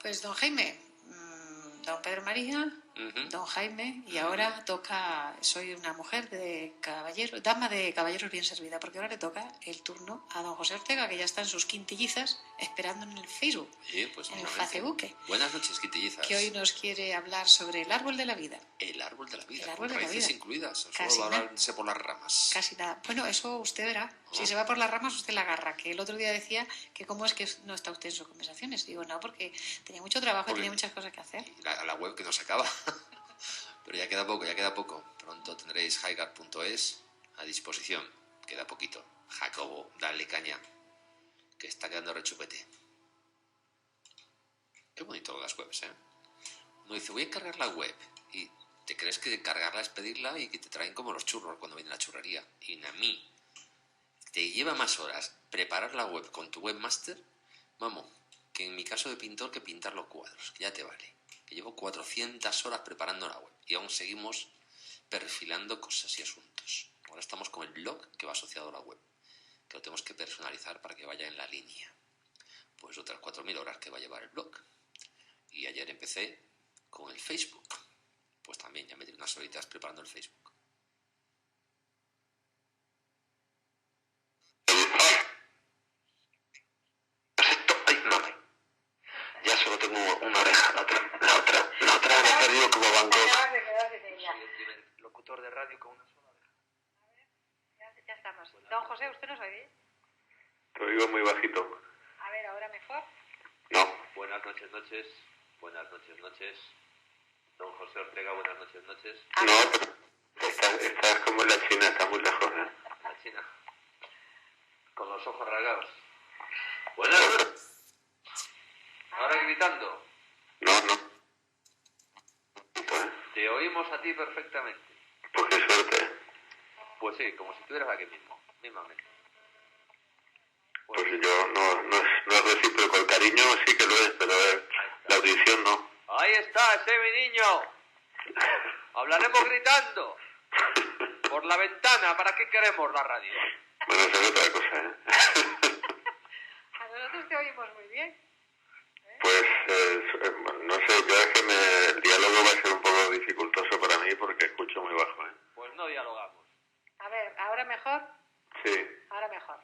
Pues don Jaime, don Pedro María, don Jaime, y ahora toca, soy una mujer de caballero, dama de caballeros bien servida, porque ahora le toca el turno a don José Ortega, que ya está en sus quintillizas esperando en el Facebook, pues en el Facebook. Buenas noches, quintillizas. Que hoy nos quiere hablar sobre el árbol de la vida. El árbol de la vida, el árbol con de la raíces vida. incluidas, Casi solo va a hablarse por las ramas. Casi nada. Bueno, eso usted verá. Si se va por las ramas, usted la agarra. Que el otro día decía que cómo es que no está usted en sus conversaciones. Digo, no, porque tenía mucho trabajo y tenía muchas cosas que hacer. La web que no se acaba. Pero ya queda poco. Pronto tendréis highguard.es a disposición. Queda poquito. Jacobo, dale caña, que está quedando rechupete. Qué bonito las webs, ¿eh? Uno dice, voy a cargar la web. Y te crees que cargarla es pedirla y que te traen como los churros cuando viene la churrería. Y a mí te lleva más horas preparar la web con tu webmaster, vamos, que en mi caso de pintor, que pintar los cuadros, que ya te vale. Que llevo 400 horas preparando la web y aún seguimos perfilando cosas y asuntos. Ahora estamos con el blog que va asociado a la web, que lo tenemos que personalizar para que vaya en la línea. Pues otras 4.000 horas que va a llevar el blog. Y ayer empecé con el Facebook. Pues también ya me tiré unas horitas preparando el Facebook. Ya solo tengo una oreja, la otra me he perdido como Van Gogh. Soy el primer locutor de radio con una sola oreja. A ver, ya estamos. Don José, ¿usted nos oye? Te oigo muy bajito. A ver, ¿ahora mejor? No. Buenas noches. Don José Ortega, buenas noches. No, pero estás como en la China, estás muy lejos, ¿eh? La China. Con los ojos rasgados. Buenas noches. Ahora gritando. No. Te oímos a ti perfectamente. Pues qué suerte. Pues sí, como si estuvieras aquí mismamente. Pues yo no es recíproco. El cariño sí que lo es, pero la audición no. Ahí está, ese mi niño. Hablaremos gritando. Por la ventana, ¿para qué queremos la radio? Bueno, eso es otra cosa, ¿eh? A nosotros te oímos muy bien. Pues, no sé, yo es que el diálogo va a ser un poco dificultoso para mí porque escucho muy bajo, ¿eh? Pues no dialogamos. A ver, ¿ahora mejor? Sí. Ahora mejor.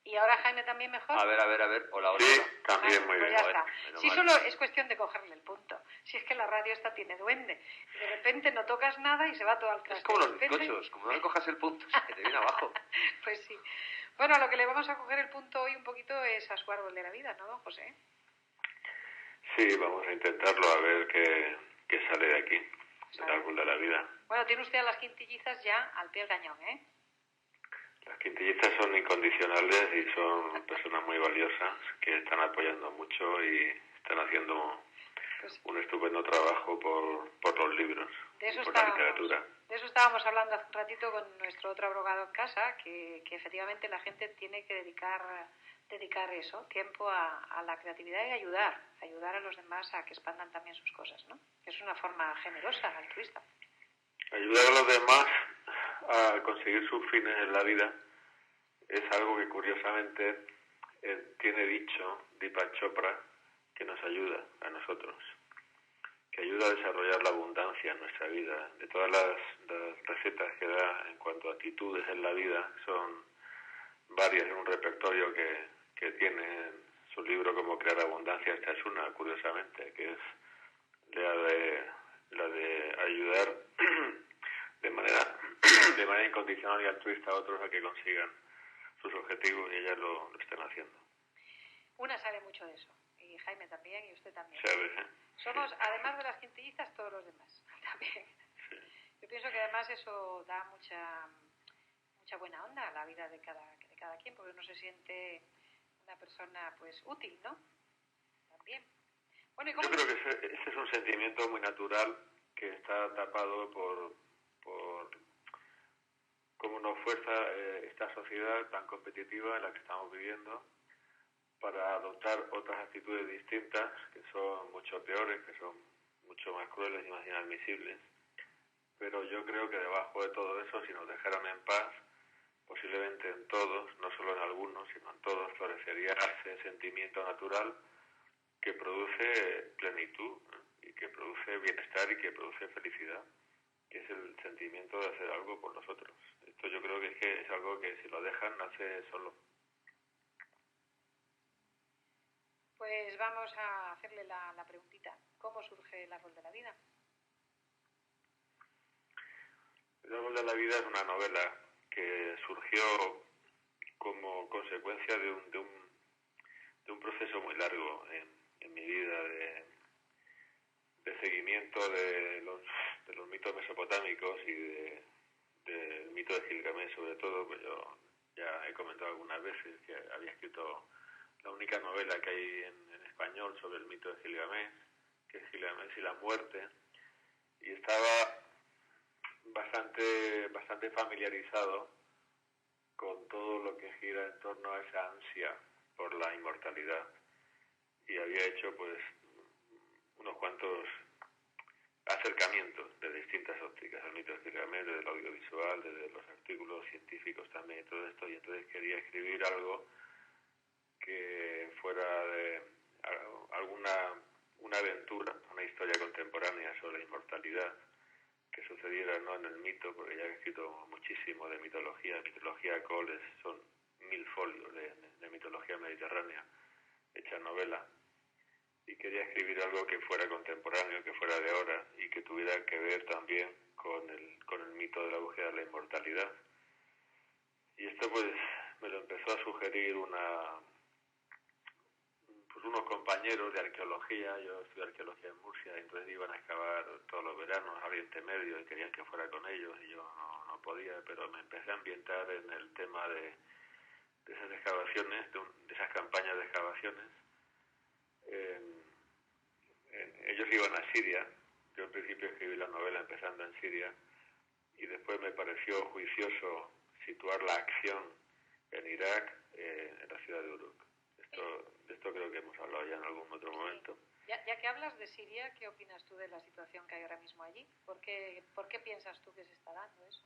¿Y ahora Jaime también mejor? A ver. Hola. Sí, también muy pues bien. ya está. Si mal. solo es cuestión de cogerle el punto. Si es que la radio esta tiene duende. Y de repente no tocas nada y se va todo al traste. Es como los De repente- bizcochos, como no le cojas el punto, se te viene abajo. Pues sí. Bueno, a lo que le vamos a coger el punto hoy un poquito es a su árbol de la vida, ¿no, don José? Sí, vamos a intentarlo a ver qué sale de aquí, del árbol de la vida. Bueno, tiene usted a las quintillizas ya al pie del cañón, ¿eh? Las quintillizas son incondicionales y son personas muy valiosas que están apoyando mucho y están haciendo un estupendo trabajo por los libros, por la literatura. De eso estábamos hablando hace un ratito con nuestro otro abogado en casa, que efectivamente la gente tiene que dedicar eso, tiempo a la creatividad y ayudar a los demás a que expandan también sus cosas, ¿no? Es una forma generosa, altruista. Ayudar a los demás a conseguir sus fines en la vida es algo que curiosamente tiene dicho Deepak Chopra, que nos ayuda a nosotros, que ayuda a desarrollar la abundancia en nuestra vida. De todas las recetas que da en cuanto a actitudes en la vida, son varias en un repertorio que tiene en su libro Cómo crear abundancia. Esta es una, curiosamente, que es la de ayudar de manera incondicional y altruista a otros a que consigan sus objetivos, y ellas lo están haciendo. Una sabe mucho de eso, y Jaime también, y usted también. ¿Sabes, eh? Somos, además de las quintillizas, todos los demás también. Sí. Yo pienso que además eso da mucha buena onda a la vida de cada quien, porque uno se siente una persona pues útil, ¿no? También. Bueno, ¿y cómo? Yo creo que ese es un sentimiento muy natural que está tapado por cómo nos fuerza esta sociedad tan competitiva en la que estamos viviendo para adoptar otras actitudes distintas que son mucho peores, que son mucho más crueles y más inadmisibles. Pero yo creo que debajo de todo eso, si nos dejaran en paz, posiblemente en todos, no solo en algunos, sino en todos, florecería ese sentimiento natural que produce plenitud, ¿no? Y que produce bienestar y que produce felicidad, que es el sentimiento de hacer algo por los otros. Esto yo creo que es algo que si lo dejan nace solo. Pues vamos a hacerle la preguntita. ¿Cómo surge el árbol de la vida? El árbol de la vida es una novela que surgió como consecuencia de un proceso muy largo en mi vida de seguimiento de los mitos mesopotámicos y del mito de Gilgamesh, sobre todo. Pues yo ya he comentado algunas veces que había escrito la única novela que hay en español sobre el mito de Gilgamesh, que es Gilgamesh y la muerte, y estaba bastante familiarizado con todo lo que gira en torno a esa ansia por la inmortalidad, y había hecho pues unos cuantos acercamientos de distintas ópticas al mito de Gilgamesh, desde el audiovisual, desde los artículos científicos también y todo esto, y entonces quería escribir algo que fuera de una aventura, una historia contemporánea sobre la inmortalidad, que sucediera no en el mito, porque ya he escrito muchísimo de mitología Coles, son 1000 folios de mitología mediterránea hecha novela, y quería escribir algo que fuera contemporáneo, que fuera de ahora y que tuviera que ver también con el mito de la búsqueda de la inmortalidad. Y esto pues me lo empezó a sugerir unos compañeros de arqueología. Yo estudié arqueología en Murcia, y entonces iban a excavar todos los veranos a Oriente Medio y querían que fuera con ellos, y yo no podía, pero me empecé a ambientar en el tema de esas excavaciones, de esas campañas de excavaciones. Ellos iban a Siria. Yo al principio escribí la novela empezando en Siria, y después me pareció juicioso situar la acción en Irak, en la ciudad de Uruk. De esto creo que hemos hablado ya en algún otro momento. Ya que hablas de Siria, ¿qué opinas tú de la situación que hay ahora mismo allí? ¿Por qué piensas tú que se está dando eso?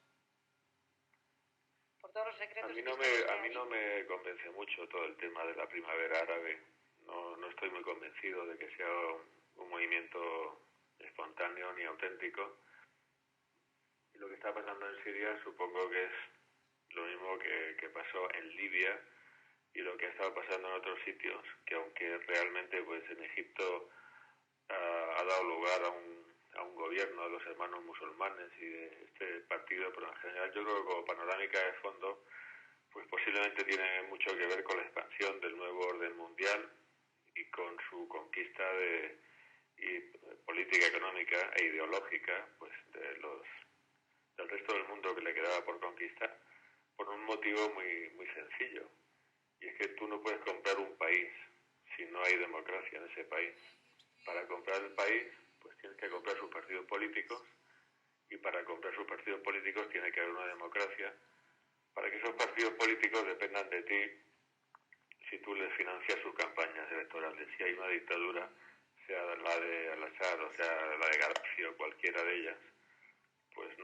Por todos los secretos. A mí no me convence mucho todo el tema de la primavera árabe. No estoy muy convencido de que sea un movimiento espontáneo ni auténtico. Y lo que está pasando en Siria supongo que es lo mismo que pasó en Libia y lo que ha estado pasando en otros sitios, que aunque realmente pues en Egipto ha dado lugar a un gobierno de los hermanos musulmanes y de este partido, pero en general yo creo que como panorámica de fondo pues posiblemente tiene mucho que ver con la expansión del nuevo orden mundial y con su conquista política, económica e ideológica pues del resto del mundo que le quedaba por conquistar, por un motivo muy sencillo, y es que tú no puedes comprar un país si no hay democracia en ese país. Para comprar el país pues tienes que comprar sus partidos políticos, y para comprar sus partidos políticos tiene que haber una democracia para que esos partidos políticos dependan de ti si tú les financias sus campañas electorales. Si hay una dictadura, sea la de Al-Assad o sea la de Gaddafi o cualquiera de ellas, pues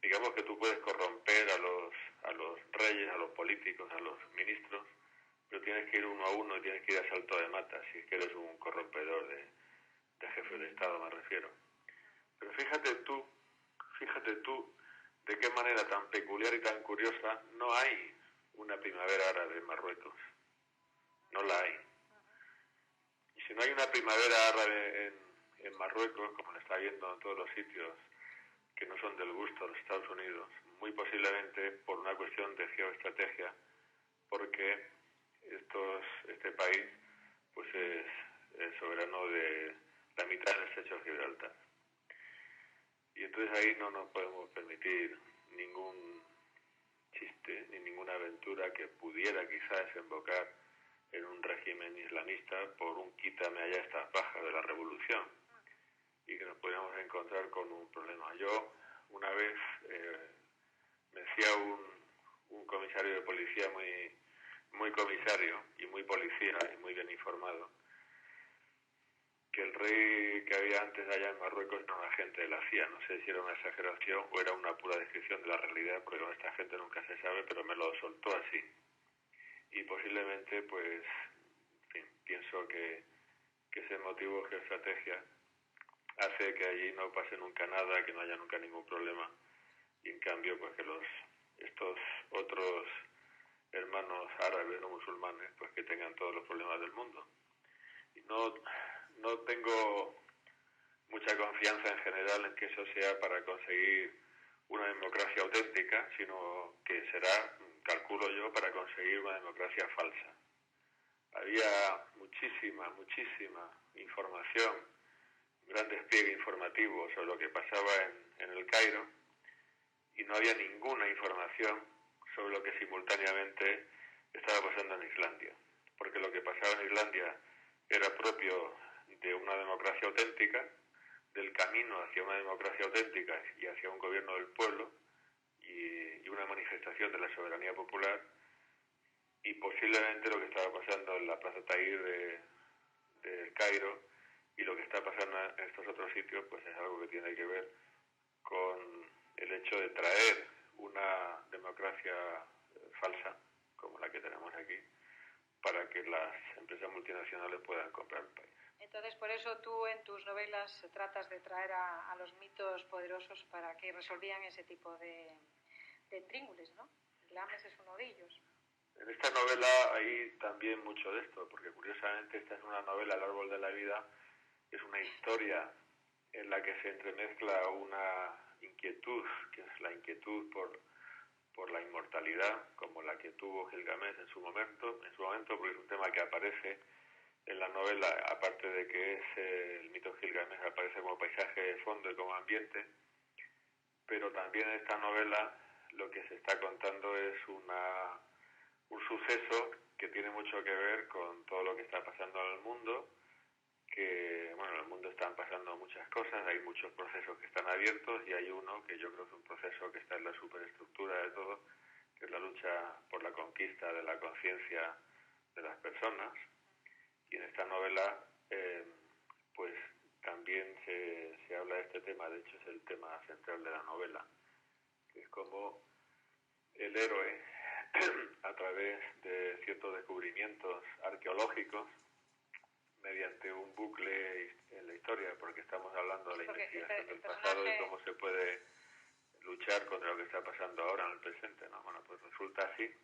digamos que tú puedes corromper a los reyes, a los políticos, a los ministros, pero tienes que ir uno a uno y tienes que ir a salto de mata si es que eres un corrompedor de jefe de Estado, me refiero. Pero fíjate tú de qué manera tan peculiar y tan curiosa no hay una primavera árabe en Marruecos. No la hay. Y si no hay una primavera árabe en Marruecos, como la está habiendo en todos los sitios que no son del gusto de los Estados Unidos, muy posiblemente por una cuestión de geoestrategia, porque este país pues es soberano de la mitad del estrecho de Gibraltar. Y entonces ahí no nos podemos permitir ningún chiste ni ninguna aventura que pudiera quizás desembocar en un régimen islamista por un quítame allá estas bajas de la revolución, y que nos podríamos encontrar con un problema. Yo una vez me decía un comisario de policía muy comisario y muy policía y muy bien informado, que el rey que había antes allá en Marruecos era un agente de la CIA. No sé si era una exageración o era una pura descripción de la realidad, porque con esta gente nunca se sabe, pero me lo soltó así. Y posiblemente pues pienso que ese motivo geoestrategia hace que allí no pase nunca nada, que no haya nunca ningún problema, y en cambio pues que estos otros hermanos árabes o musulmanes pues que tengan todos los problemas del mundo. Y no tengo mucha confianza en general en que eso sea para conseguir una democracia auténtica, sino que será, calculo yo, para conseguir una democracia falsa. Había muchísima información, un gran despliegue informativo sobre lo que pasaba en el Cairo, y no había ninguna información sobre lo que simultáneamente estaba pasando en Islandia, porque lo que pasaba en Islandia era propio de una democracia auténtica, del camino hacia una democracia auténtica y hacia un gobierno del pueblo y una manifestación de la soberanía popular, y posiblemente lo que estaba pasando en la Plaza Tahrir del Cairo y lo que está pasando en estos otros sitios pues es algo que tiene que ver con el hecho de traer una democracia falsa como la que tenemos aquí para que las empresas multinacionales puedan comprar el país. Entonces, por eso tú en tus novelas tratas de traer a los mitos poderosos para que resolvían ese tipo de intríngulis, ¿no? Gilgamesh es uno de ellos. En esta novela hay también mucho de esto, porque curiosamente esta es una novela, El árbol de la vida, es una historia en la que se entremezcla una inquietud, que es la inquietud por la inmortalidad, como la que tuvo Gilgamesh en su momento, porque es un tema que aparece en la novela, aparte de que es el mito de Gilgamesh, aparece como paisaje de fondo y como ambiente, pero también en esta novela lo que se está contando es un suceso que tiene mucho que ver con todo lo que está pasando en el mundo, que, bueno, en el mundo están pasando muchas cosas, hay muchos procesos que están abiertos y hay uno que yo creo que es un proceso que está en la superestructura de todo, que es la lucha por la conquista de la conciencia de las personas. Y en esta novela, pues también se habla de este tema, de hecho es el tema central de la novela, que es como el héroe, a través de ciertos descubrimientos arqueológicos, mediante un bucle en la historia, porque estamos hablando de la investigación del pasado y cómo se puede luchar contra lo que está pasando ahora en el presente, ¿no? Bueno, pues resulta así,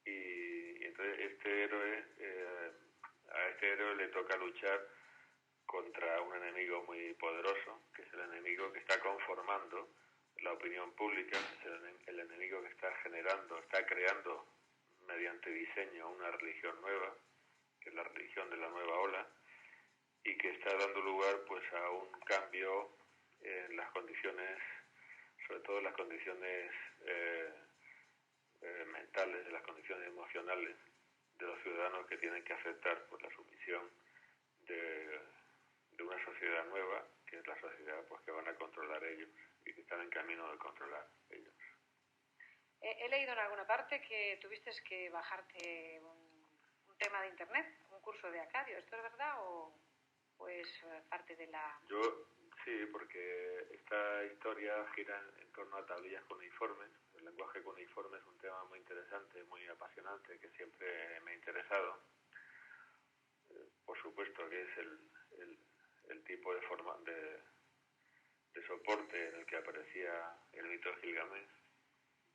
y entonces a este héroe le toca luchar contra un enemigo muy poderoso, que es el enemigo que está conformando la opinión pública, es el enemigo que está creando mediante diseño una religión nueva, que es la religión de la nueva ola, y que está dando lugar pues a un cambio en las condiciones, sobre todo en las condiciones mentales, en las condiciones emocionales de los ciudadanos, que tienen que aceptar pues la sumisión de una sociedad nueva, que es la sociedad pues que van a controlar ellos y que están en camino de controlar ellos. He leído en alguna parte que tuviste que bajarte un tema de internet, un curso de Acadio. ¿Esto es verdad o es parte de la...? Yo sí, porque esta historia gira en torno a tablillas cuneiformes. El lenguaje cuneiforme es un tema muy interesante, muy apasionante, que siempre me ha interesado. Por supuesto que es el tipo de forma de soporte en el que aparecía el mito de Gilgamesh,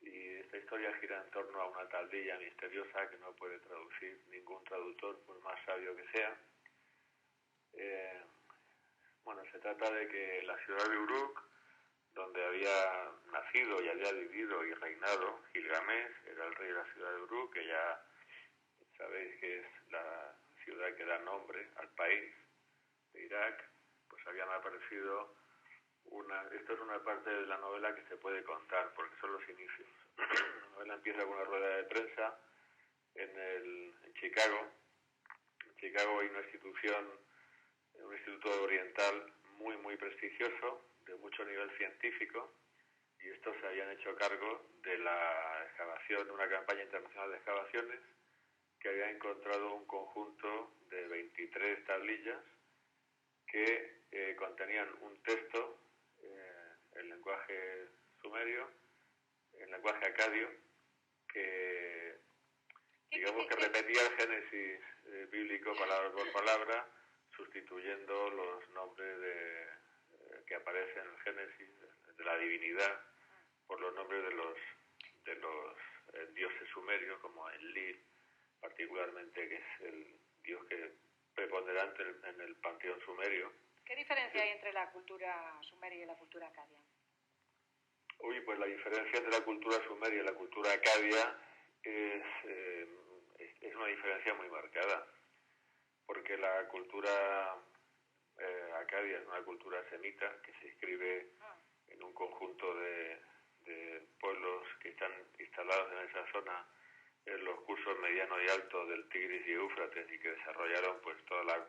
y esta historia gira en torno a una tablilla misteriosa que no puede traducir ningún traductor, por más sabio que sea. Bueno, se trata de que la ciudad de Uruk, donde había nacido y había vivido y reinado Gilgamesh, era el rey de la ciudad de Uruk, que ya sabéis que es la ciudad que da nombre al país de Irak, pues habían aparecido esto es una parte de la novela que se puede contar, porque son los inicios. La novela empieza con una rueda de prensa en Chicago. En Chicago hay un instituto oriental muy prestigioso, de mucho nivel científico, y estos se habían hecho cargo de la excavación, de una campaña internacional de excavaciones, que había encontrado un conjunto de 23 tablillas que contenían un texto en lenguaje sumerio, en lenguaje acadio, que digamos que repetía el Génesis bíblico palabra por palabra, sustituyendo los nombres que aparecen en el Génesis de la divinidad por los nombres de los dioses sumerios, como Enlil, particularmente, que es el dios que preponderante en el panteón sumerio. ¿Qué diferencia hay entre la cultura sumeria y la cultura acadia? Pues la diferencia entre la cultura sumeria y la cultura acadia es una diferencia muy marcada, porque la cultura acadia es una cultura semita que se inscribe en un conjunto de pueblos que están instalados en esa zona en los cursos medianos y altos del Tigris y Éufrates, y que desarrollaron pues toda la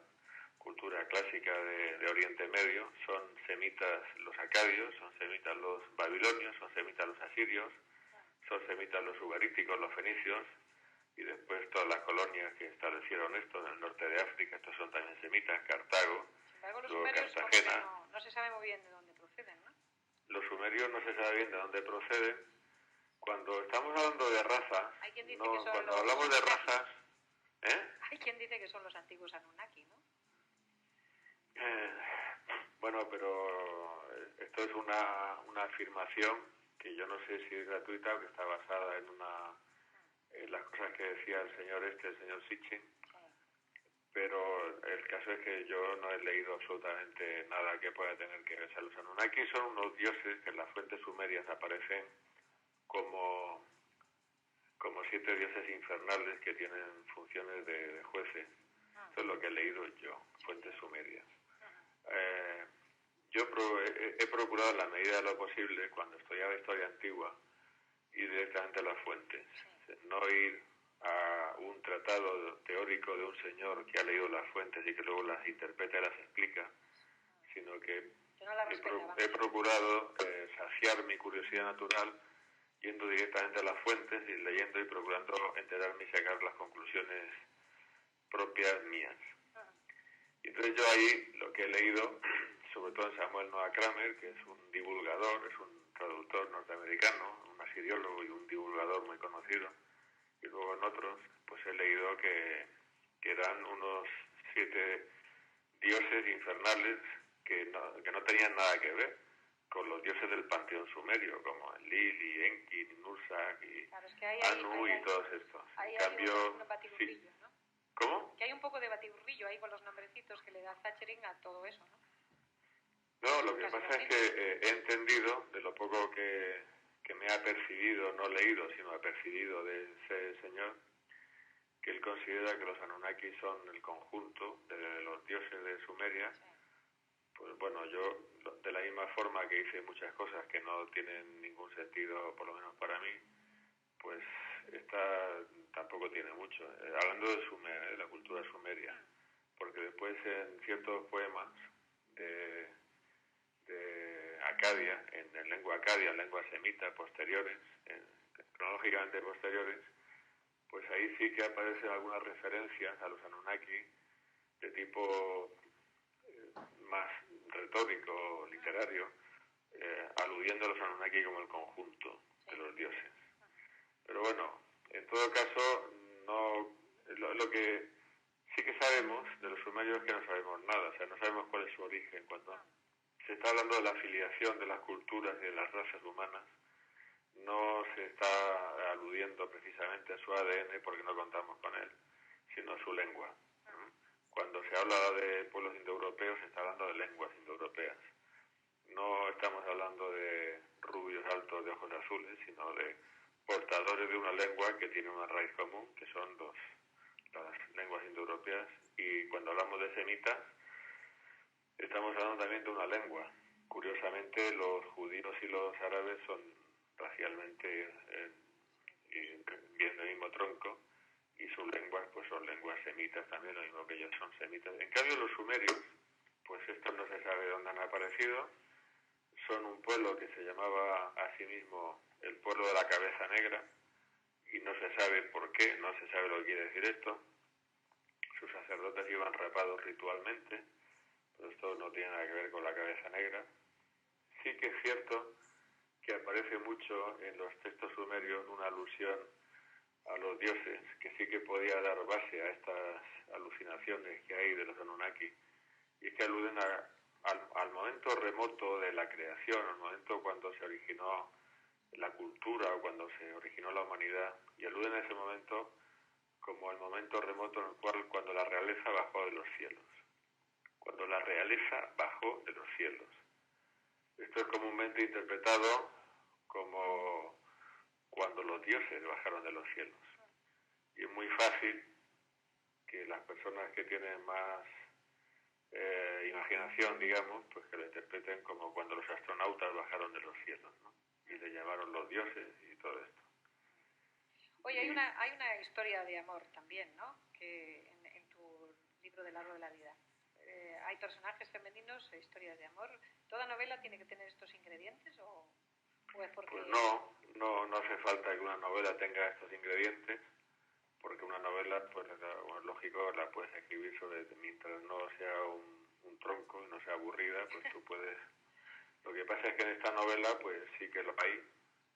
cultura clásica de Oriente Medio. Son semitas los acadios, son semitas los babilonios, son semitas los asirios, son semitas los ugaríticos, los fenicios, y después todas las colonias que establecieron esto en el norte de África, estos son también semitas, Cartago, Sin embargo, los luego sumerios Cartagena. no se sabe muy bien de dónde proceden, ¿no? Los sumerios no se sabe bien de dónde proceden. Cuando estamos hablando de razas, Hay quien dice que son cuando los hablamos de Anunnaki. razas, Hay quien dice que son los antiguos Anunnaki, ¿no? Bueno, pero esto es una afirmación que yo no sé si es gratuita o que está basada en las cosas que decía el señor Sitchin, pero el caso es que yo no he leído absolutamente nada que pueda tener que ver. O sea, los Anunnaki son unos dioses que en las fuentes sumerias aparecen como 7 dioses infernales que tienen funciones de jueces. Eso es lo que he leído yo, fuentes sumerias. Yo he procurado en la medida de lo posible, cuando estudiaba historia antigua, ir directamente a las fuentes, no ir a un tratado teórico de un señor que ha leído las fuentes y que luego las interpreta y las explica, sino que he procurado saciar mi curiosidad natural yendo directamente a las fuentes y leyendo y procurando enterarme y sacar las conclusiones propias mías. Y entonces yo ahí lo que he leído, sobre todo en Samuel Noah Kramer, que es un divulgador, es un traductor norteamericano, un asiriólogo y un divulgador muy conocido, y luego en otros, pues he leído que eran unos 7 dioses infernales que no tenían nada que ver con los dioses del panteón sumerio, como Enlil y Enki, y Nursak y Anu y todos estos. En cambio, un batiburrillo, ¿no? ¿Cómo? Que hay un poco de batiburrillo ahí con los nombrecitos que le da Thatchering a todo eso, ¿no? No, lo que pasa es que he entendido, de lo poco que me ha percibido, no leído, sino ha percibido de ese señor, que él considera que los Anunnaki son el conjunto de los dioses de Sumeria. Pues bueno, yo de la misma forma que hice muchas cosas que no tienen ningún sentido, por lo menos para mí, pues esta tampoco tiene mucho. Hablando de la cultura sumeria, porque después en ciertos poemas de Acadia, en lengua acadia, en lengua semita, posteriores, cronológicamente posteriores, pues ahí sí que aparecen algunas referencias a los Anunnaki de tipo más retórico, literario, aludiendo a los Anunnaki como el conjunto de los dioses. Pero bueno, en todo caso, lo que sí que sabemos de los sumerios es que no sabemos nada, o sea, no sabemos cuál es su origen. Cuando se está hablando de la afiliación de las culturas y de las razas humanas, no se está aludiendo precisamente a su ADN porque no contamos con él, sino a su lengua. Cuando se habla de pueblos indoeuropeos, se está hablando de lenguas indoeuropeas. No estamos hablando de rubios altos de ojos azules, sino de portadores de una lengua que tiene una raíz común, que son las lenguas indoeuropeas. Y cuando hablamos de semitas, estamos hablando también de una lengua. Curiosamente, los judíos y los árabes son racialmente bien del mismo tronco, y sus lenguas pues son lenguas semitas también, lo mismo que ellos son semitas. En cambio, los sumerios, pues estos no se sabe dónde han aparecido. Son un pueblo que se llamaba a sí mismo el pueblo de la cabeza negra, y no se sabe por qué, no se sabe lo que quiere decir esto. Sus sacerdotes iban rapados ritualmente, pero esto no tiene nada que ver con la cabeza negra. Sí que es cierto que aparece mucho en los textos sumerios una alusión a los dioses, que sí que podía dar base a estas alucinaciones que hay de los Anunnaki, y es que aluden al momento remoto de la creación, al momento cuando se originó la cultura o cuando se originó la humanidad, y aluden a ese momento como el momento remoto en el cual cuando la realeza bajó de los cielos. Cuando la realeza bajó de los cielos. Esto es comúnmente interpretado como cuando los dioses bajaron de los cielos. Y es muy fácil que las personas que tienen más imaginación, digamos, pues que lo interpreten como cuando los astronautas bajaron de los cielos, ¿no? Y le llamaron los dioses y todo esto. Oye, hay una historia de amor también, ¿no? Que en tu libro del árbol de la vida. Hay personajes femeninos e historias de amor. ¿Toda novela tiene que tener estos ingredientes o es porque...? Pues no hace falta que una novela tenga estos ingredientes, porque una novela, pues lógico, la puedes escribir mientras no sea un tronco y no sea aburrida, pues tú puedes... Lo que pasa es que en esta novela, pues sí que lo hay.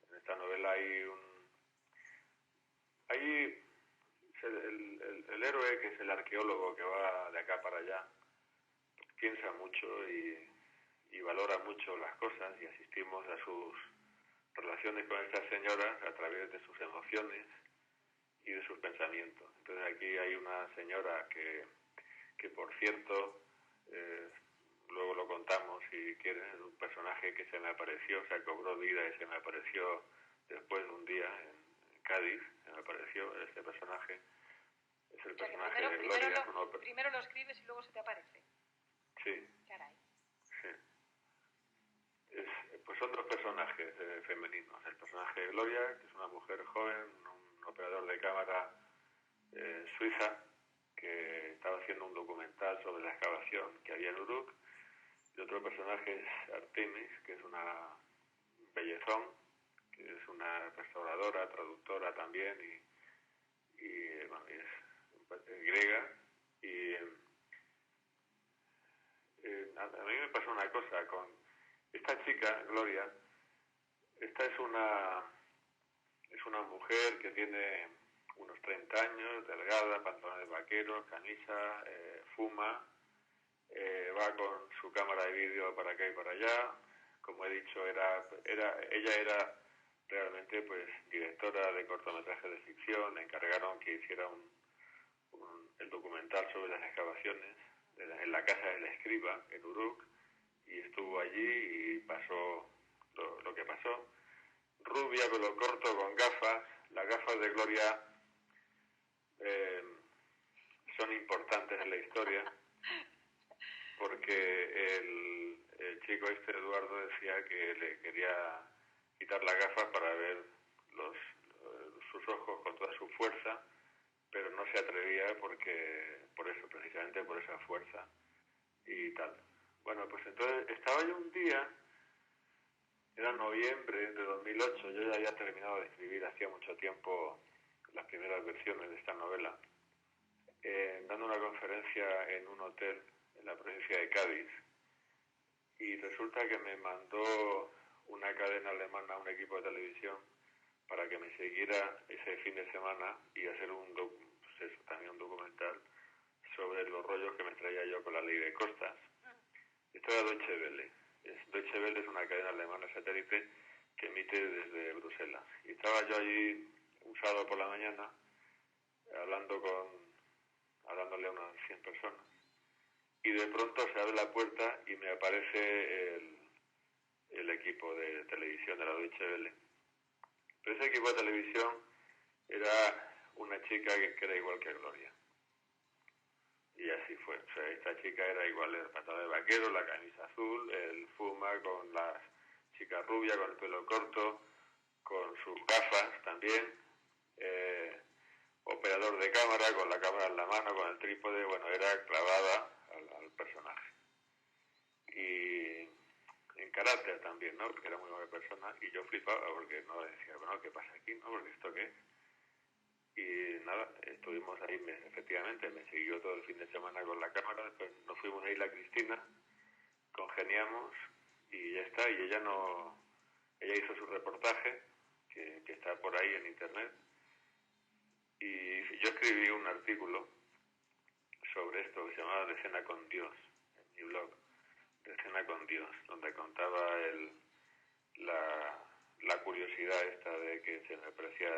En esta novela hay el héroe, que es el arqueólogo que va de acá para allá, piensa mucho y valora mucho las cosas, y asistimos a sus relaciones con estas señoras a través de sus emociones y de sus pensamientos. Entonces aquí hay una señora que por cierto, luego lo contamos si quieren, es un personaje que se me apareció, o sea, cobró vida y se me apareció después de un día en Cádiz, se me apareció este personaje. Es el personaje de Gloria. Primero lo escribes y luego se te aparece. Sí. Caray. Sí. Pues son dos personajes femeninos. El personaje de Gloria, que es una mujer joven, un operador de cámara suiza, que estaba haciendo un documental sobre la excavación que había en Uruk. Y otro personaje es Artemis, que es una bellezón, que es una restauradora, traductora también, y bueno, es griega. Y a mí me pasó una cosa con esta chica, Gloria. Esta es una mujer que tiene unos 30 años, delgada, pantalones vaqueros, camisa, fuma, va con su cámara de vídeo para acá y para allá. Como he dicho, ella era realmente pues directora de cortometrajes de ficción. Le encargaron que hiciera el documental sobre las excavaciones en la casa del escriba en Uruk, y estuvo allí y pasó lo que pasó. Rubia, pelo corto, con gafas. Las gafas de Gloria son importantes en la historia, porque el chico Eduardo, decía que le quería quitar las gafas para ver sus ojos con toda su fuerza, pero no se atrevía precisamente por esa fuerza y tal. Bueno, pues entonces estaba yo un día, era noviembre de 2008, yo ya había terminado de escribir hacía mucho tiempo las primeras versiones de esta novela, dando una conferencia en un hotel en la provincia de Cádiz, y resulta que me mandó una cadena alemana, un equipo de televisión, para que me siguiera ese fin de semana y hacer también un documental sobre los rollos que me traía yo con la ley de costas. Esto era Deutsche Welle. Deutsche Welle es una cadena alemana satélite que emite desde Bruselas. Y estaba yo allí un sábado por la mañana hablándole a unas 100 personas. Y de pronto se abre la puerta y me aparece el equipo de televisión de la Deutsche Welle. Pero ese equipo de televisión era una chica que era igual que Gloria. Y así fue. O sea, esta chica era igual, el pantalón de vaquero, la camisa azul, el fuma con la chica rubia, con el pelo corto, con sus gafas también, operador de cámara, con la cámara en la mano, con el trípode. Bueno, era clavada al personaje. Y en carácter también, ¿no? Porque era muy buena persona, y yo flipaba porque no decía, bueno, ¿qué pasa aquí, no? Porque ¿esto qué es? Y nada, estuvimos ahí, efectivamente, me siguió todo el fin de semana con la cámara. Después nos fuimos a Isla Cristina, congeniamos y ya está. Y ella hizo su reportaje, que está por ahí en internet, Y yo escribí un artículo sobre esto que se llamaba De Cena con Dios, en mi blog, De Cena con Dios, donde contaba la curiosidad esta de que se me aprecia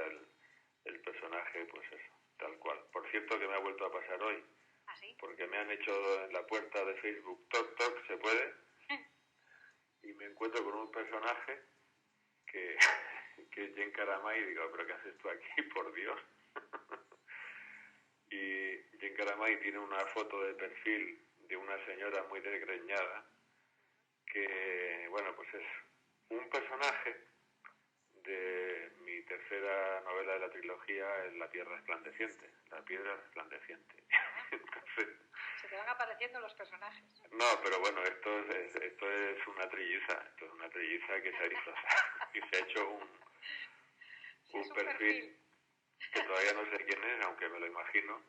el personaje, pues eso, tal cual. Por cierto, que me ha vuelto a pasar hoy, ¿Ah, sí? porque me han hecho en la puerta de Facebook toc toc, ¿se puede? Y me encuentro con un personaje que es Jen Karamay, y digo, ¿pero qué haces tú aquí, por Dios? Y Jen Karamay tiene una foto de perfil de una señora muy desgreñada, que, bueno, pues es un personaje de mi tercera novela de la trilogía, La Tierra Resplandeciente, La Piedra Resplandeciente. Entonces, Se te van apareciendo los personajes. no, pero bueno, esto es una trilliza que se ha disfrazado y se ha hecho un perfil que todavía no sé quién es, aunque me lo imagino.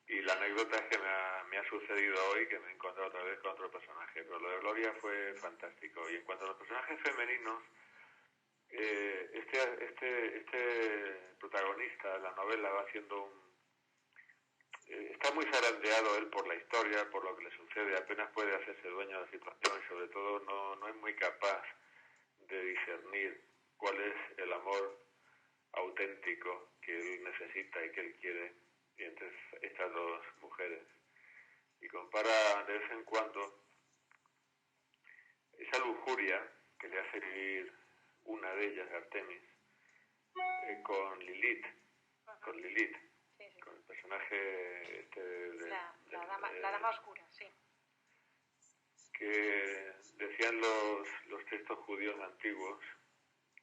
Y la anécdota es que me ha sucedido hoy, que me he encontrado otra vez con otro personaje, pero lo de Gloria fue fantástico. Y en cuanto a los personajes femeninos, este protagonista de la novela va haciendo está muy zarandeado él por la historia, por lo que le sucede, apenas puede hacerse dueño de la situación y sobre todo no es muy capaz de discernir cuál es el amor auténtico que él necesita y que él quiere entre estas dos mujeres. Y compara de vez en cuando esa lujuria que le hace vivir una de ellas, Artemis, con Lilith, con Lilith, Sí, sí. con el personaje La dama oscura, sí. que decían los textos judíos antiguos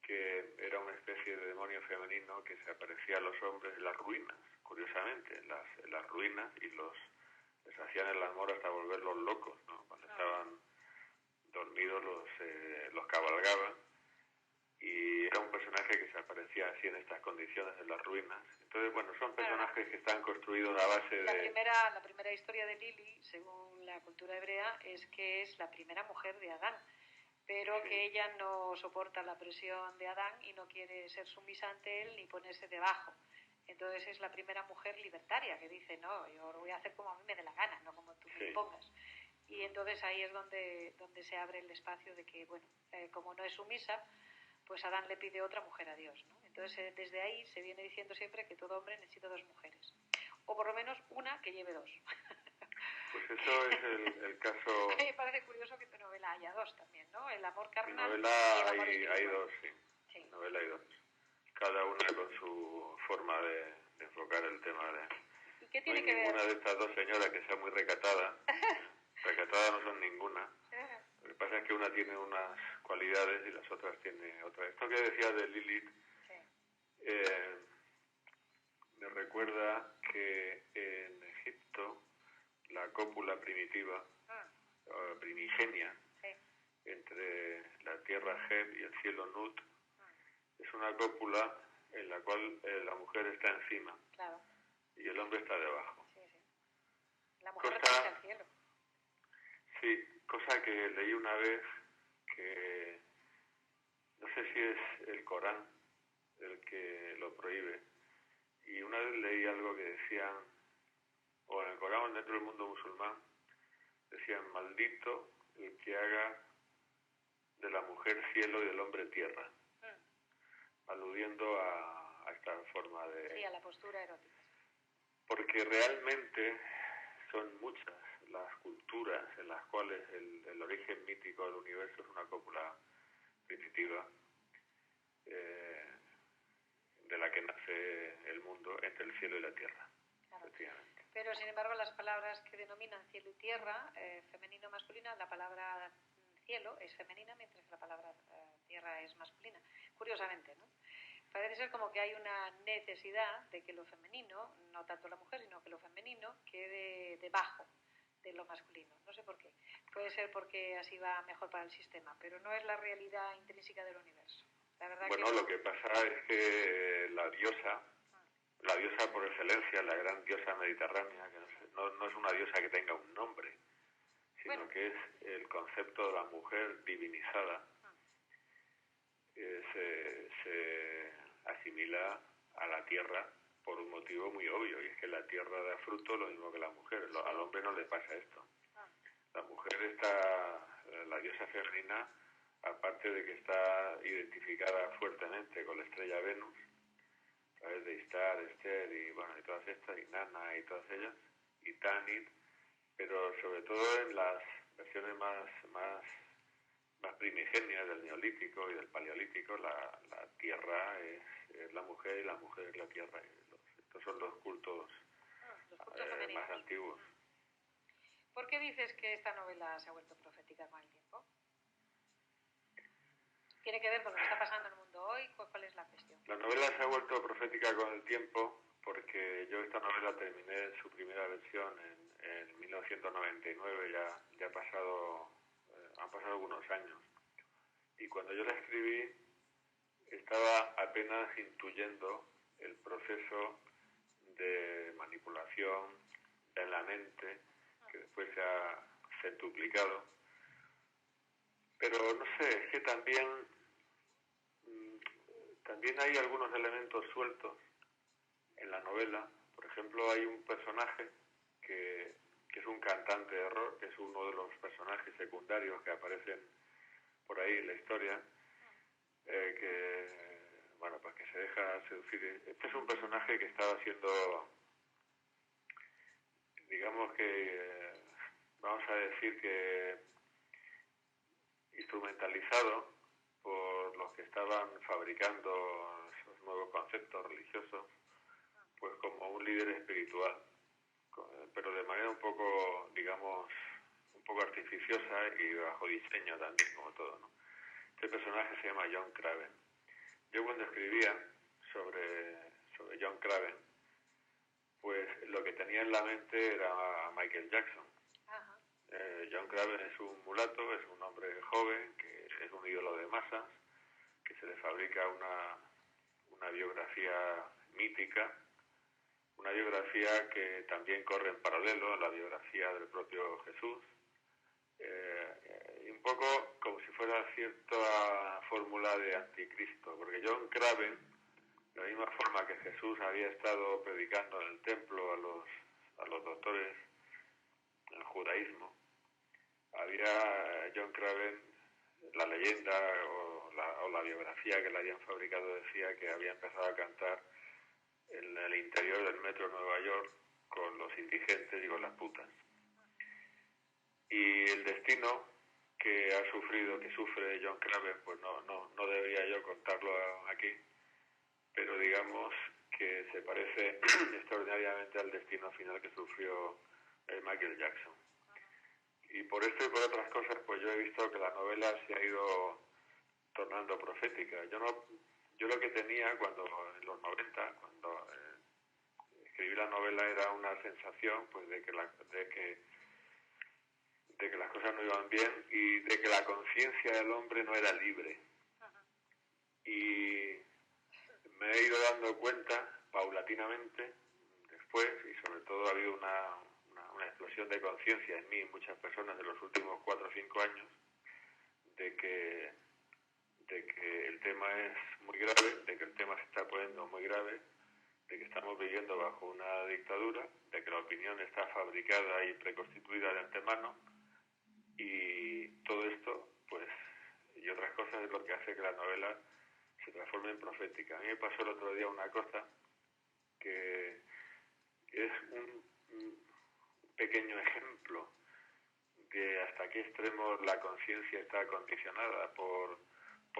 que era una especie de demonio femenino que se aparecía a los hombres en las ruinas, curiosamente, en las ruinas, y les hacían el amor hasta volverlos locos, ¿no? Cuando estaban dormidos los cabalgaban, y era un personaje que se aparecía así en estas condiciones en las ruinas. Entonces, bueno, son personajes que están construidos a base de... La primera historia de Lili, según la cultura hebrea, es que es la primera mujer de Adán, pero Sí. que ella no soporta la presión de Adán y no quiere ser sumisa ante él ni ponerse debajo. Entonces es la primera mujer libertaria que dice, no, yo lo voy a hacer como a mí me dé la gana, no como tú me impongas. Y entonces ahí es donde se abre el espacio de que, bueno, como no es sumisa, pues Adán le pide otra mujer a Dios, ¿no? Entonces desde ahí se viene diciendo siempre que todo hombre necesita dos mujeres, o por lo menos una que lleve dos. Pues eso es el caso... A mí me parece curioso que en tu novela haya dos también, ¿no? El amor carnal En novela y el amor espiritual. hay dos, sí. Sí. En novela hay dos. Cada una con su forma de enfocar el tema de... ¿Y qué No tiene hay que ninguna ver? de estas dos señoras que sea muy recatada. Recatada no son ninguna. Lo que pasa es que una tiene unas cualidades y las otras tiene otras. Esto que decía de Lilith, Sí. me recuerda que en Egipto la cópula primitiva, primigenia, Sí. entre la tierra Geb y el cielo Nut, es una cópula en la cual la mujer está encima Claro. y el hombre está debajo. Sí, sí. La mujer Cosa- representa el cielo. Sí, cosa que leí una vez que no sé si es el Corán el que lo prohíbe, y una vez leí algo que decían, o en el Corán o dentro del mundo musulmán, decían, maldito el que haga de la mujer cielo y del hombre tierra, aludiendo a esta forma de... Sí, a la postura erótica. Porque realmente son muchas las culturas en las cuales el origen mítico del universo es una cópula primitiva, de la que nace el mundo entre el cielo y la tierra. Claro. Efectivamente. Pero, sin embargo, las palabras que denominan cielo y tierra, femenino masculina, la palabra cielo es femenina, mientras que la palabra tierra es masculina. Curiosamente, ¿no? Parece ser como que hay una necesidad de que lo femenino, no tanto la mujer, sino que lo femenino quede debajo de lo masculino. No sé por qué. Puede ser porque así va mejor para el sistema, pero no es la realidad intrínseca del universo. La verdad Bueno, que no. lo que pasa es que la diosa por excelencia, la gran diosa mediterránea, que no es una diosa que tenga un nombre, sino que es el concepto de la mujer divinizada, se asimila a la tierra por un motivo muy obvio, y es que la tierra da fruto lo mismo que la mujer. Al hombre no le pasa esto. La mujer está, la diosa femenina, aparte de que está identificada fuertemente con la estrella Venus, a través de Istar, Esther y bueno, y todas estas, y Nana y todas ellas, y Tanit, pero sobre todo en las versiones más primigenias del Neolítico y del Paleolítico, la tierra es la mujer y la mujer es la tierra. Estos son los cultos más antiguos. ¿Por qué dices que esta novela se ha vuelto profética con el tiempo? ¿Tiene que ver con lo que está pasando en el mundo hoy? ¿Cuál es la cuestión? La novela se ha vuelto profética con el tiempo porque yo esta novela terminé en su primera versión en 1999, ya han pasado algunos años. Y cuando yo la escribí, estaba apenas intuyendo el proceso de manipulación de la mente, que después se ha centuplicado. Pero no sé, es que también hay algunos elementos sueltos en la novela. Por ejemplo, hay un personaje que es un cantante de rock, que es uno de los personajes secundarios que aparecen por ahí en la historia, pues que se deja seducir. Este es un personaje que estaba siendo, digamos que, vamos a decir que instrumentalizado por los que estaban fabricando esos nuevos conceptos religiosos, pues como un líder espiritual, pero de manera un poco, digamos, un poco artificiosa y bajo diseño también, como todo, ¿no? Este personaje se llama John Craven. Yo cuando escribía sobre John Craven, pues lo que tenía en la mente era Michael Jackson. John Craven es un mulato, es un hombre joven, que es un ídolo de masas, que se le fabrica una biografía mítica, una biografía que también corre en paralelo a la biografía del propio Jesús, un poco como si fuera cierta fórmula de anticristo, porque John Craven, de la misma forma que Jesús había estado predicando en el templo a los doctores del judaísmo, había John Craven, la leyenda o la biografía que le habían fabricado decía que había empezado a cantar en el interior del metro de Nueva York con los indigentes y con las putas. Y el destino que ha sufrido, que sufre John Craven, pues no debería yo contarlo aquí, pero digamos que se parece extraordinariamente al destino final que sufrió Michael Jackson. Y por esto y por otras cosas, pues yo he visto que la novela se ha ido tornando profética. Yo lo que tenía en los 90, cuando escribí la novela, era una sensación pues de que las cosas no iban bien y de que la conciencia del hombre no era libre. Y me he ido dando cuenta paulatinamente después, y sobre todo ha habido una explosión de conciencia en mí y en muchas personas de los últimos 4 o 5 años, de que el tema es muy grave, de que el tema se está poniendo muy grave, de que estamos viviendo bajo una dictadura, de que la opinión está fabricada y preconstituida de antemano, y todo esto, pues, y otras cosas es lo que hace que la novela se transforme en profética. A mí me pasó el otro día una cosa que es un pequeño ejemplo de hasta qué extremo la conciencia está condicionada por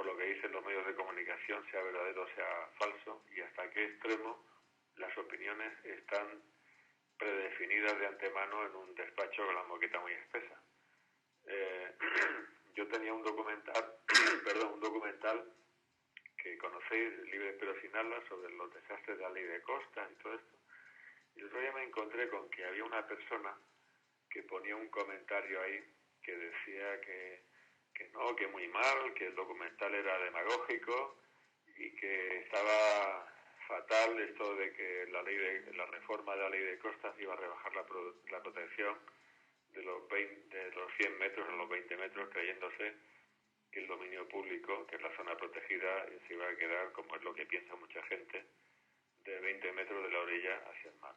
lo que dicen los medios de comunicación, sea verdadero o sea falso, y hasta qué extremo las opiniones están predefinidas de antemano en un despacho con la moqueta muy espesa. Yo tenía un documental que conocéis, Libres pero sin alas, sobre los desastres de la ley de costas y todo esto. Y el otro día me encontré con que había una persona que ponía un comentario ahí que decía que muy mal, que el documental era demagógico y que estaba fatal esto de que la reforma de la ley de costas iba a rebajar la protección de los 100 metros a los 20 metros, creyéndose que el dominio público, que es la zona protegida, se iba a quedar, como es lo que piensa mucha gente, de 20 metros de la orilla hacia el mar.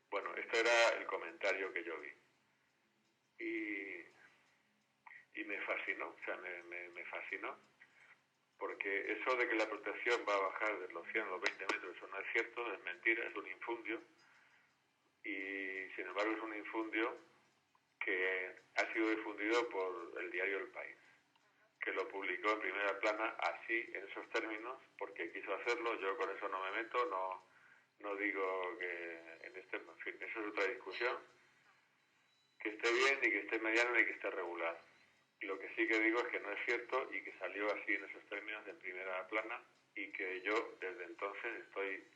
Bueno, esto era el comentario que yo vi. Y me fascinó, o sea, me fascinó, porque eso de que la protección va a bajar del océano a los 20 metros, eso no es cierto, es mentira, es un infundio, y sin embargo es un infundio que ha sido difundido por el diario El País, que lo publicó en primera plana así, en esos términos, porque quiso hacerlo. Yo con eso no me meto, no digo que en fin, eso es otra discusión, que esté bien, ni que esté mediano, ni que esté regular. Lo que sí que digo es que no es cierto y que salió así en esos términos en primera plana, y que yo desde entonces estoy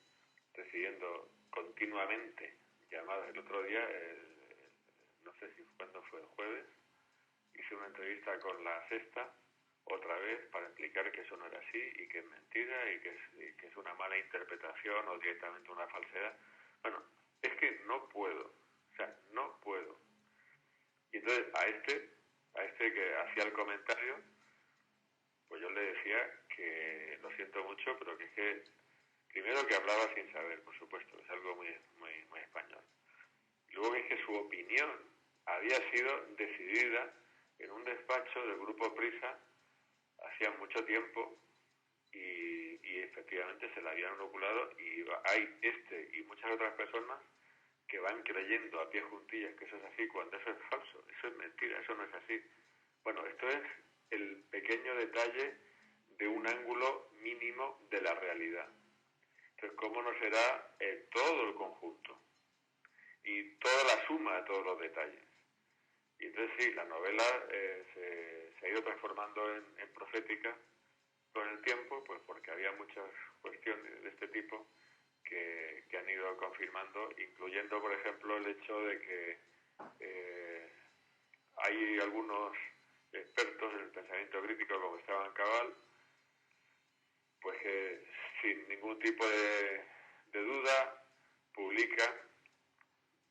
recibiendo continuamente llamadas. El otro día, no sé si cuándo fue, el jueves, hice una entrevista con La Sexta, otra vez, para explicar que eso no era así y que es mentira y que es una mala interpretación o directamente una falsedad. Bueno, es que no puedo, o sea, no puedo. Y entonces a este que hacía el comentario, pues yo le decía que lo siento mucho, pero que es que, primero, que hablaba sin saber, por supuesto, es algo muy español. Luego que es que su opinión había sido decidida en un despacho del Grupo Prisa hacía mucho tiempo y efectivamente se la habían inoculado, y hay y muchas otras personas que van creyendo a pie juntillas que eso es así, cuando eso es falso, eso es mentira, eso no es así. Bueno, esto es el pequeño detalle de un ángulo mínimo de la realidad. Entonces, ¿cómo no será todo el conjunto y toda la suma de todos los detalles? Y entonces sí, la novela se ha ido transformando en profética con el tiempo, pues porque había muchas cuestiones de este tipo que han ido confirmando, incluyendo, por ejemplo, el hecho de que hay algunos expertos en el pensamiento crítico, como Esteban Cabal, pues que sin ningún tipo de duda publica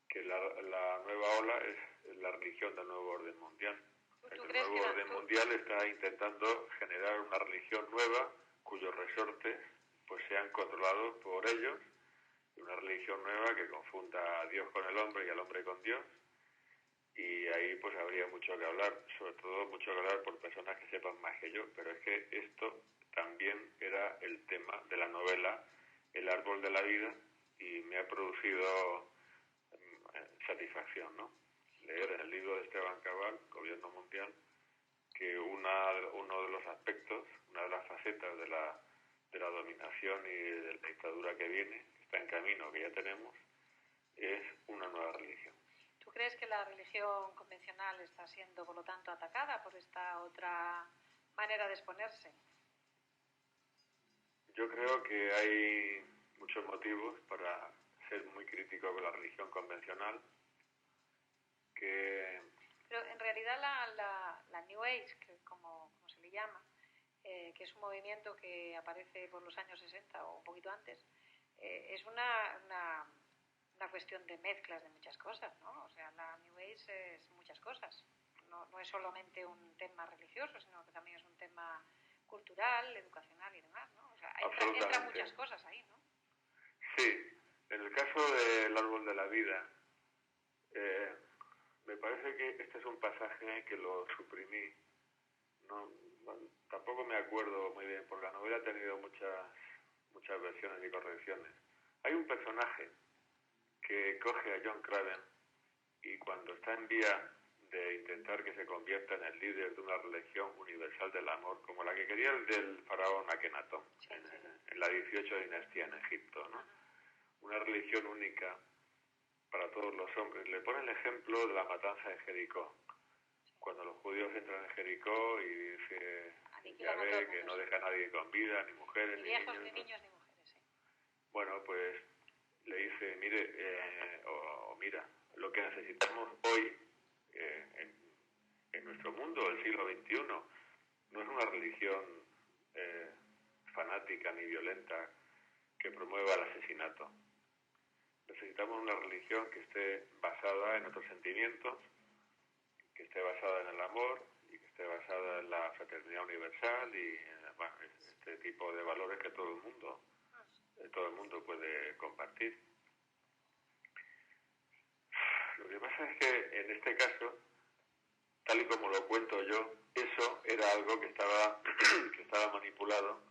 que la nueva ola es la religión del nuevo orden mundial. El nuevo orden mundial está intentando generar una religión nueva cuyos resortes pues sean controlados por ellos, y una religión nueva que confunda a Dios con el hombre y al hombre con Dios. Y ahí pues habría mucho que hablar, sobre todo mucho que hablar por personas que sepan más que yo, pero es que esto también era el tema de la novela El árbol de la vida, y me ha producido satisfacción, ¿no? Leer en el libro de Esteban Cabal, Gobierno Mundial, que uno de los aspectos, una de las facetas de la dominación y de la dictadura que viene, que está en camino, que ya tenemos, es una nueva religión. ¿Tú crees que la religión convencional está siendo, por lo tanto, atacada por esta otra manera de exponerse? Yo creo que hay muchos motivos para ser muy crítico con la religión convencional, Pero en realidad la New Age, que como se le llama, que es un movimiento que aparece por los años 60 o un poquito antes, es una cuestión de mezclas de muchas cosas, ¿no? O sea, la New Age es muchas cosas. No es solamente un tema religioso, sino que también es un tema cultural, educacional y demás, ¿no? O sea, entra muchas cosas ahí, ¿no? Sí, en el caso del árbol de la vida, me parece que este es un pasaje que lo suprimí. Tampoco me acuerdo muy bien, porque la novela ha tenido muchas versiones y correcciones. Hay un personaje que coge a John Craven y cuando está en vía de intentar que se convierta en el líder de una religión universal del amor, como la que quería el del faraón Akenatón, en la 18 dinastía en Egipto, ¿no? Una religión única para todos los hombres. Le pone el ejemplo de la matanza en Jericó, cuando los judíos entran en Jericó y dice, ya ve que no deja a nadie con vida, ni mujeres, ni viejos, ni niños, ni mujeres. Sí. Bueno, pues le dice, mire, mira, lo que necesitamos hoy en nuestro mundo del siglo XXI no es una religión fanática ni violenta que promueva el asesinato. Necesitamos una religión que esté basada en otros sentimientos, que esté basada en el amor y que esté basada en la fraternidad universal y en este tipo de valores que todo el mundo todo el mundo puede compartir. Lo que pasa es que en este caso, tal y como lo cuento yo, eso era algo que estaba que estaba manipulado,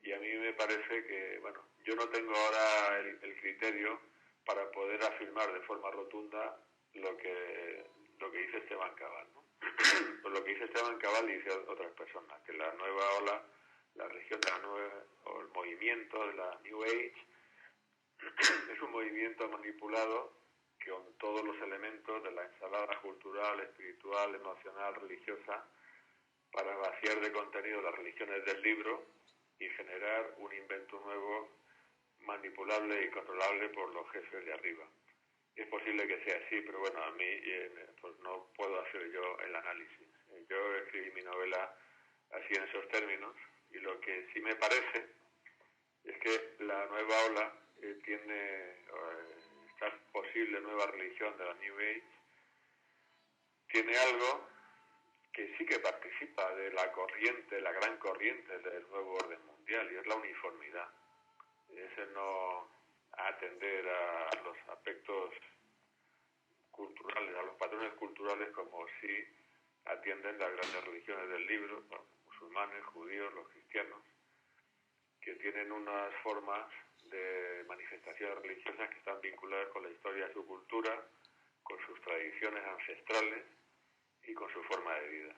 y a mí me parece que, bueno, yo no tengo ahora el criterio para poder afirmar de forma rotunda lo que dice Esteban Cabal, ¿no? Pues lo que dice Esteban Cabal y dice otras personas, que la nueva ola, la religión de la nueva, o el movimiento de la New Age, es un movimiento manipulado con todos los elementos de la ensalada cultural, espiritual, emocional, religiosa, para vaciar de contenido las religiones del libro y generar un invento nuevo, manipulable y controlable por los jefes de arriba. Es posible que sea así, pero bueno, a mí pues no puedo hacer yo el análisis. Yo escribí mi novela así en esos términos, y lo que sí me parece es que la nueva ola esta posible nueva religión de la New Age tiene algo que sí que participa de la corriente, la gran corriente del nuevo orden mundial, y es la uniformidad. Es el no atender a los aspectos culturales, a los patrones culturales, como si atienden las grandes religiones del libro, bueno, musulmanes, judíos, los cristianos, que tienen unas formas de manifestaciones religiosas que están vinculadas con la historia de su cultura, con sus tradiciones ancestrales y con su forma de vida.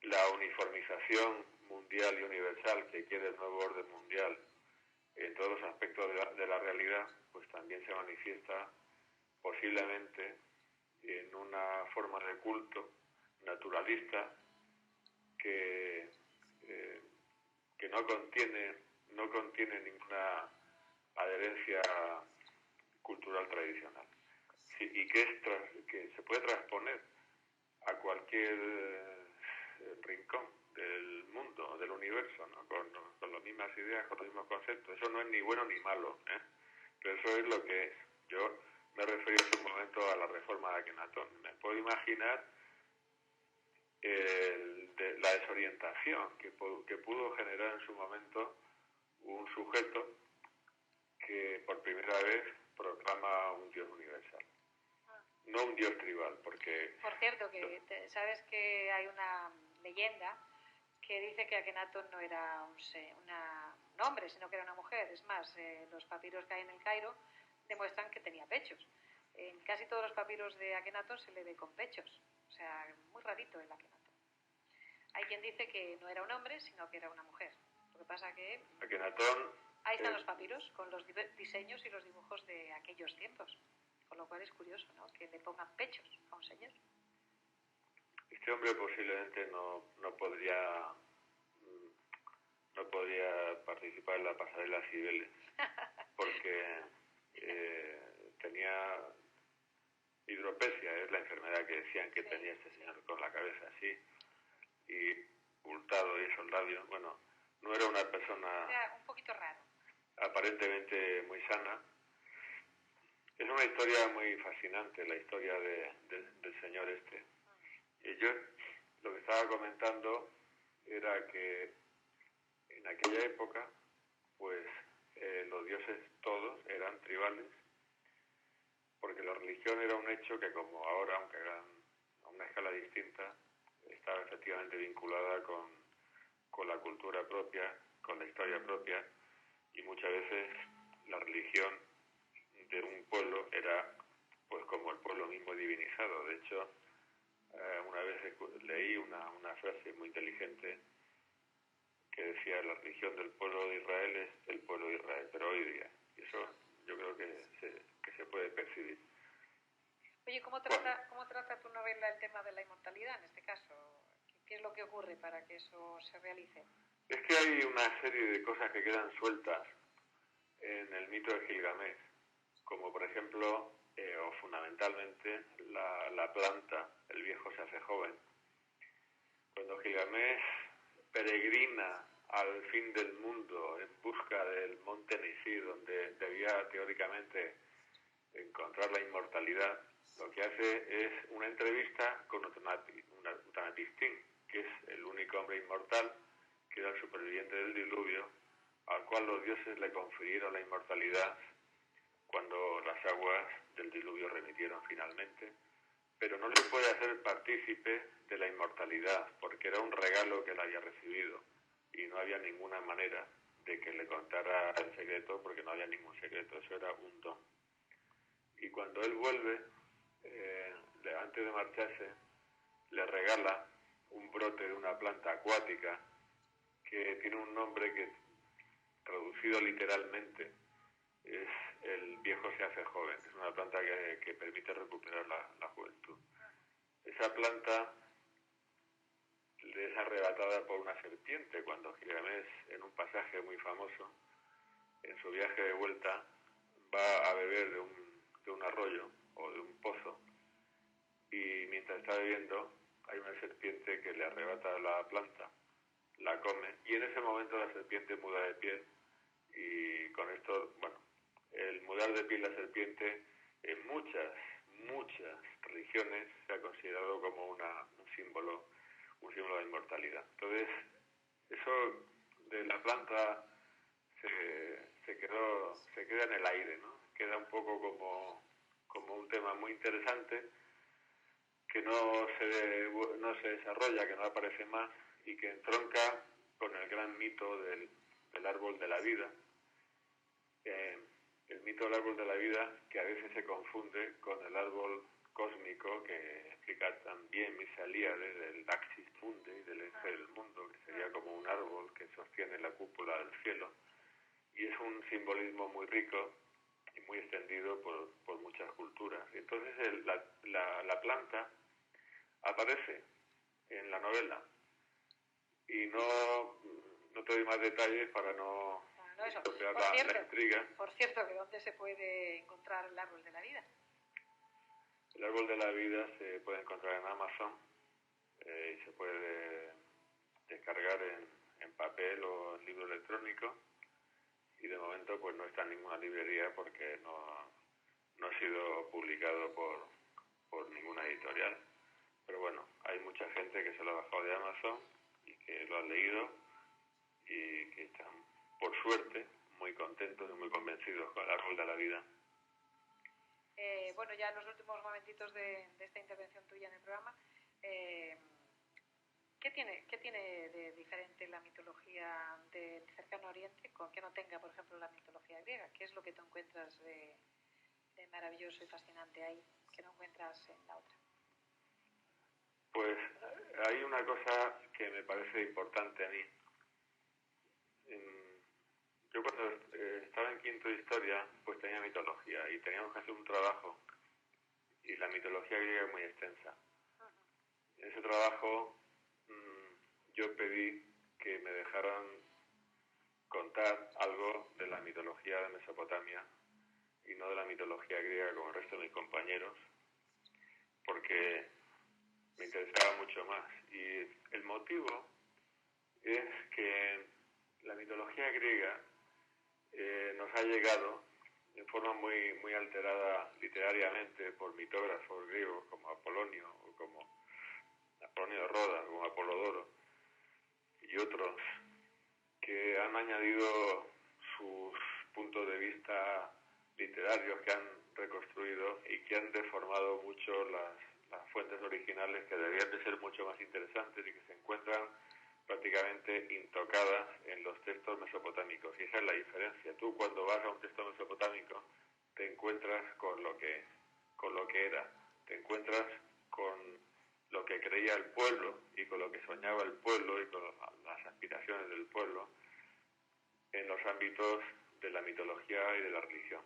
La uniformización mundial y universal que quiere el nuevo orden mundial en todos los aspectos de la realidad, pues también se manifiesta posiblemente en una forma de culto naturalista que no contiene ninguna adherencia cultural tradicional, sí, y que se puede transponer a cualquier rincón del mundo, del universo, ¿no? Con las mismas ideas, con los mismos conceptos. Eso no es ni bueno ni malo, ¿eh? Pero eso es lo que es. Yo me referí en su momento a la reforma de Akenatón. Me puedo imaginar la desorientación que pudo generar en su momento un sujeto que por primera vez proclama un Dios universal. No un Dios tribal, porque... Por cierto, sabes que hay una leyenda que dice que Akenatón no era un hombre, sino que era una mujer. Es más, los papiros que hay en el Cairo demuestran que tenía pechos. En casi todos los papiros de Akenatón se le ve con pechos. O sea, muy rarito el Akenatón. Hay quien dice que no era un hombre, sino que era una mujer. Lo que pasa que... Akenatón... Ahí están los papiros, con los diseños y los dibujos de aquellos tiempos. Con lo cual es curioso, ¿no?, que le pongan pechos a un señor. Este hombre posiblemente no podría participar en la pasarela Cibeles, porque tenía hidropesia, es la enfermedad que decían que tenía este señor, con la cabeza así, y ocultado y esos labios. Bueno, no era una persona... Era un poquito raro. Aparentemente muy sana. Es una historia muy fascinante, la historia del señor este. Y yo lo que estaba comentando era que en aquella época, pues los dioses todos eran tribales, porque la religión era un hecho que, como ahora, aunque eran a una escala distinta, estaba efectivamente vinculada con la cultura propia, con la historia propia, y muchas veces la religión de un pueblo era pues como el pueblo mismo divinizado. De hecho, una vez leí una frase muy inteligente que decía: la religión del pueblo de Israel es el pueblo de Israel, pero hoy día. Y eso yo creo que se puede percibir. Oye, ¿cómo trata tu novela el tema de la inmortalidad en este caso? ¿Qué es lo que ocurre para que eso se realice? Es que hay una serie de cosas que quedan sueltas en el mito de Gilgamesh, como por ejemplo, o fundamentalmente, la planta, el viejo se hace joven. Cuando Gilgamesh peregrina al fin del mundo en busca del monte Nisí, donde debía teóricamente encontrar la inmortalidad, lo que hace es una entrevista con Utnapishtim, que es el único hombre inmortal, que era el superviviente del diluvio, al cual cual los dioses le confirieron la inmortalidad cuando las aguas del diluvio remitieron finalmente, pero no le puede hacer partícipe de la inmortalidad, porque era un regalo que él había recibido y no había ninguna manera de que le contara el secreto, porque no había ningún secreto, eso era un don. Y cuando él vuelve, antes de marcharse, le regala un brote de una planta acuática que tiene un nombre que, traducido literalmente, es el viejo se hace joven. Es una planta que permite recuperar la juventud. Esa planta le es arrebatada por una serpiente cuando Gilgamesh, en un pasaje muy famoso, en su viaje de vuelta, va a beber de un arroyo o de un pozo, y mientras está bebiendo hay una serpiente que le arrebata la planta, la come, y en ese momento la serpiente muda de piel, y con esto, bueno, el mudar de piel la serpiente en muchas religiones se ha considerado como un símbolo de inmortalidad. Entonces, eso de la planta se queda en el aire, ¿no? Queda un poco como un tema muy interesante que no se desarrolla, que no aparece más y que entronca con el gran mito del árbol de la vida. El mito del árbol de la vida, que a veces se confunde con el árbol cósmico que explica también Misaliades del Axis Mundi, del eje del mundo, que sería como un árbol que sostiene la cúpula del cielo, y es un simbolismo muy rico y muy extendido por muchas culturas. Entonces la planta aparece en la novela, y no te doy más detalles para no estropear la intriga. Por cierto, que ¿dónde se puede encontrar el árbol de la vida? El árbol de la vida se puede encontrar en Amazon y se puede descargar en papel o en libro electrónico, y de momento pues no está en ninguna librería porque no ha sido publicado por ninguna editorial. Pero bueno, hay mucha gente que se lo ha bajado de Amazon y que lo han leído y que están, por suerte, muy contentos y muy convencidos con el árbol de la vida. Bueno, ya en los últimos momentitos de esta intervención tuya en el programa, ¿qué tiene de diferente la mitología del cercano Oriente con que no tenga, por ejemplo, la mitología griega? ¿Qué es lo que te encuentras de maravilloso y fascinante ahí que no encuentras en la otra? Pues hay una cosa que me parece importante a mí. Yo cuando estaba en quinto de historia, pues tenía mitología y teníamos que hacer un trabajo, y la mitología griega es muy extensa. En ese trabajo yo pedí que me dejaran contar algo de la mitología de Mesopotamia y no de la mitología griega como el resto de mis compañeros, porque me interesaba mucho más. Y el motivo es que la mitología griega nos ha llegado en forma muy alterada literariamente por mitógrafos griegos como Apolonio o como Apolonio de Rodas, como Apolodoro y otros, que han añadido sus puntos de vista literarios, que han reconstruido y que han deformado mucho las fuentes originales, que deberían de ser mucho más interesantes y que se encuentran prácticamente intocadas en los textos mesopotámicos. Y esa es la diferencia. Tú, cuando vas a un texto mesopotámico, te encuentras con lo que era, te encuentras con lo que creía el pueblo y con lo que soñaba el pueblo y con las aspiraciones del pueblo en los ámbitos de la mitología y de la religión.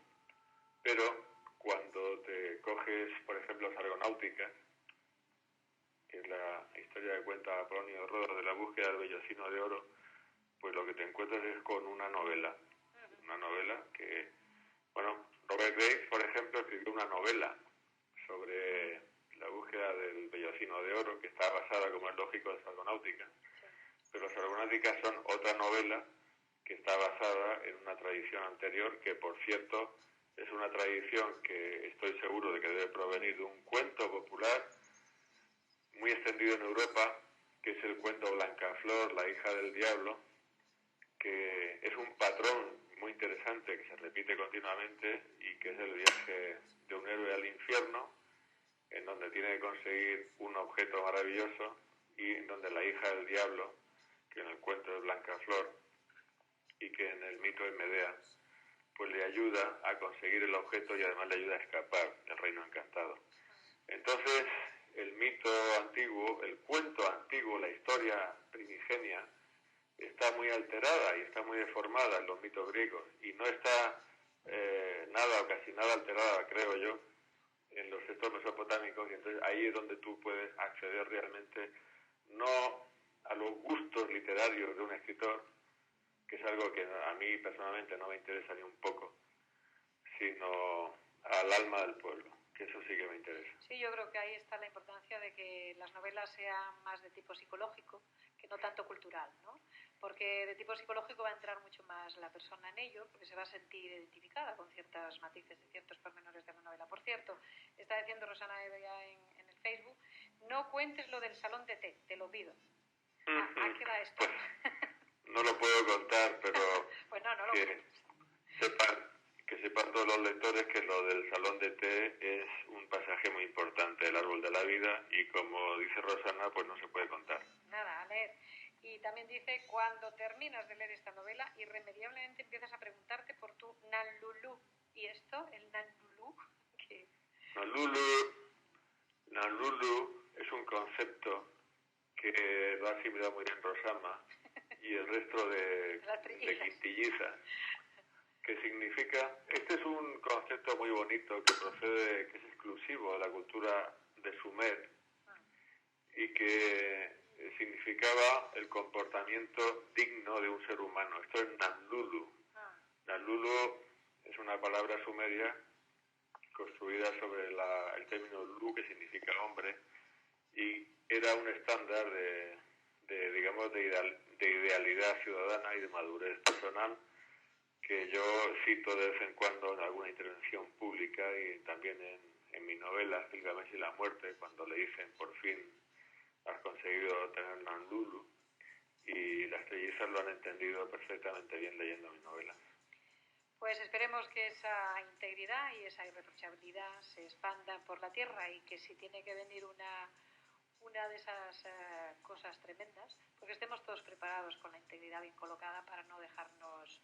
Pero cuando te coges, por ejemplo, Argonáuticas, que es la historia que cuenta Apolonio de Rodas de la búsqueda del vellocino de oro, pues lo que te encuentras es con una novela que, bueno, Robert Graves, por ejemplo, escribió una novela sobre la búsqueda del vellocino de oro, que está basada, como es lógico, en las Argonáuticas, pero las Argonáuticas son otra novela que está basada en una tradición anterior, que por cierto es una tradición que estoy seguro de que debe provenir de un cuento popular muy extendido en Europa, que es el cuento Blancaflor, la hija del diablo, que es un patrón muy interesante que se repite continuamente y que es el viaje de un héroe al infierno, en donde tiene que conseguir un objeto maravilloso y en donde la hija del diablo, que en el cuento es Blancaflor y que en el mito es Medea, pues le ayuda a conseguir el objeto y además le ayuda a escapar del reino encantado. Entonces, el mito antiguo, el cuento antiguo, la historia primigenia, está muy alterada y está muy deformada en los mitos griegos y no está nada o casi nada alterada, creo yo, en los textos mesopotámicos, y entonces ahí es donde tú puedes acceder realmente no a los gustos literarios de un escritor, que es algo que a mí personalmente no me interesa ni un poco, sino al alma del pueblo, que eso sí que me interesa. Sí, yo creo que ahí está la importancia de que las novelas sean más de tipo psicológico, que no tanto cultural, ¿no? Porque de tipo psicológico va a entrar mucho más la persona en ello, porque se va a sentir identificada con ciertos matices y ciertos pormenores de la novela. Por cierto, está diciendo Rosana Evia en el Facebook, no cuentes lo del salón de té, te lo pido. ¿A qué va esto? No lo puedo contar, pero pues no lo cuentes. Que sepan todos los lectores que lo del salón de té es un pasaje muy importante del árbol de la vida y, como dice Rosana, pues no se puede contar. Nada, a leer. Y también dice, cuando terminas de leer esta novela, irremediablemente empiezas a preguntarte por tu Nanlulu. ¿Y esto? ¿El Nanlulu? ¿Qué? Nanlulu es un concepto que lo ha asimilado muy bien Rosama y el resto de quintillizas, que significa, este es un concepto muy bonito que procede, que es exclusivo de la cultura de Sumer y que significaba el comportamiento digno de un ser humano. Esto es Nanlulu. Nanlulu es una palabra sumeria construida sobre el término lu, que significa hombre, y era un estándar de idealidad ciudadana y de madurez personal, que yo cito de vez en cuando en alguna intervención pública y también en mi novela Gilgamesh y la muerte, cuando le dicen por fin has conseguido tener Nanlulu, y las trellizas lo han entendido perfectamente bien leyendo mi novela. Pues esperemos que esa integridad y esa irreprochabilidad se expandan por la tierra y que si tiene que venir una de esas cosas tremendas, porque estemos todos preparados con la integridad bien colocada para no dejarnos,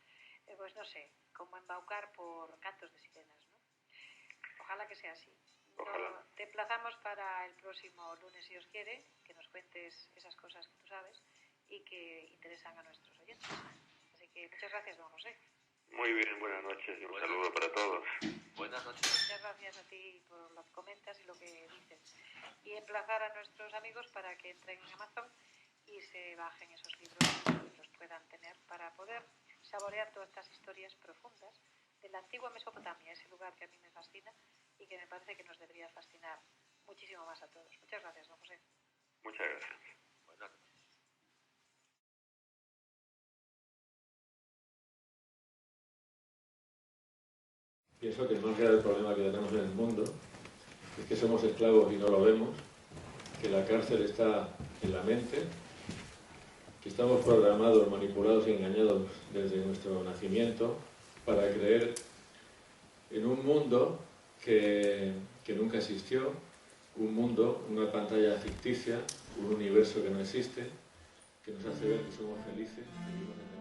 pues no sé, como embaucar por cantos de sirenas, ¿no? Ojalá que sea así. Te emplazamos para el próximo lunes, si os quiere, que nos cuentes esas cosas que tú sabes y que interesan a nuestros oyentes. Así que muchas gracias, don José. Muy bien, buenas noches y un saludo para todos. Buenas noches. Muchas gracias a ti por lo que comentas y lo que dices. Y emplazar a nuestros amigos para que entren en Amazon y se bajen esos libros y los puedan tener para poder saborear todas estas historias profundas de la antigua Mesopotamia, ese lugar que a mí me fascina y que me parece que nos debería fascinar muchísimo más a todos. Muchas gracias, don José. Muchas gracias. Buenas noches. Pienso que el más grave problema que tenemos en el mundo es que somos esclavos y no lo vemos, que la cárcel está en la mente, que estamos programados, manipulados y engañados desde nuestro nacimiento para creer en un mundo que nunca existió, un mundo, una pantalla ficticia, un universo que no existe, que nos hace ver que somos felices, que vivimos en